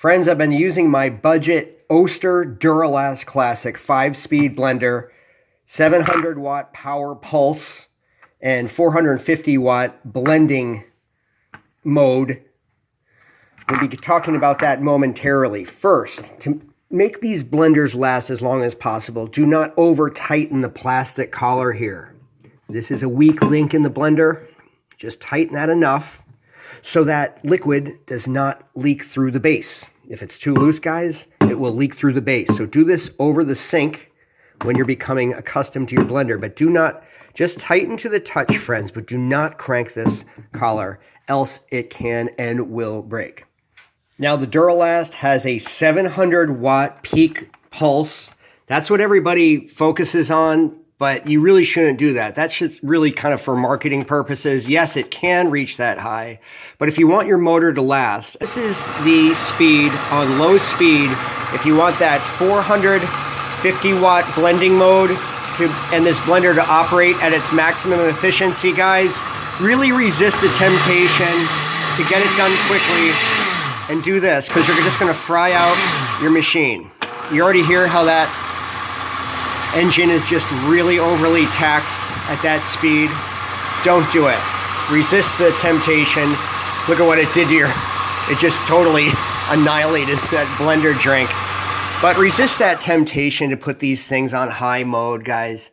Friends, I've been using my budget Oster Duralast Classic 5-speed blender, 700 watt power pulse, and 450 watt blending mode. We'll be talking about that momentarily. First, to make these blenders last as long as possible, do not over tighten the plastic collar here. This is a weak link in the blender. Just tighten that enough so that liquid does not leak through the base. If it's too loose, guys, it will leak through the base. So do this over the sink when you're becoming accustomed to your blender. But do not, just tighten to the touch, friends, but do not crank this collar, else it can and will break. Now, the Duralast has a 700 watt peak pulse. That's what everybody focuses on, but you really shouldn't do that. That's just really kind of for marketing purposes. Yes, it can reach that high, but if you want your motor to last, this is the speed on low speed. If you want that 450 watt blending mode and this blender to operate at its maximum efficiency, guys, really resist the temptation to get it done quickly and do this, because you're just going to fry out your machine. You already hear how that engine is just really overly taxed at that speed. Don't do it. Resist the temptation. Look at what it did to it just totally annihilated that blender drink. But resist that temptation to put these things on high mode, guys.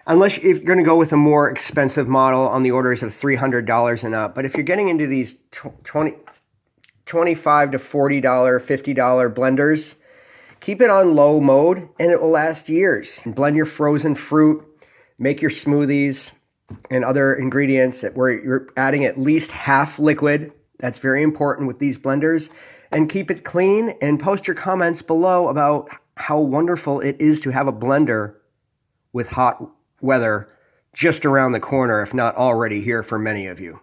Unless if you're going to go with a more expensive model on the orders of $300 and up. But if you're getting into these $25 to $40, $50 blenders, keep it on low mode and it will last years. Blend your frozen fruit, make your smoothies and other ingredients where you're adding at least half liquid. That's very important with these blenders. And keep it clean, and post your comments below about how wonderful it is to have a blender with hot weather just around the corner, if not already here for many of you.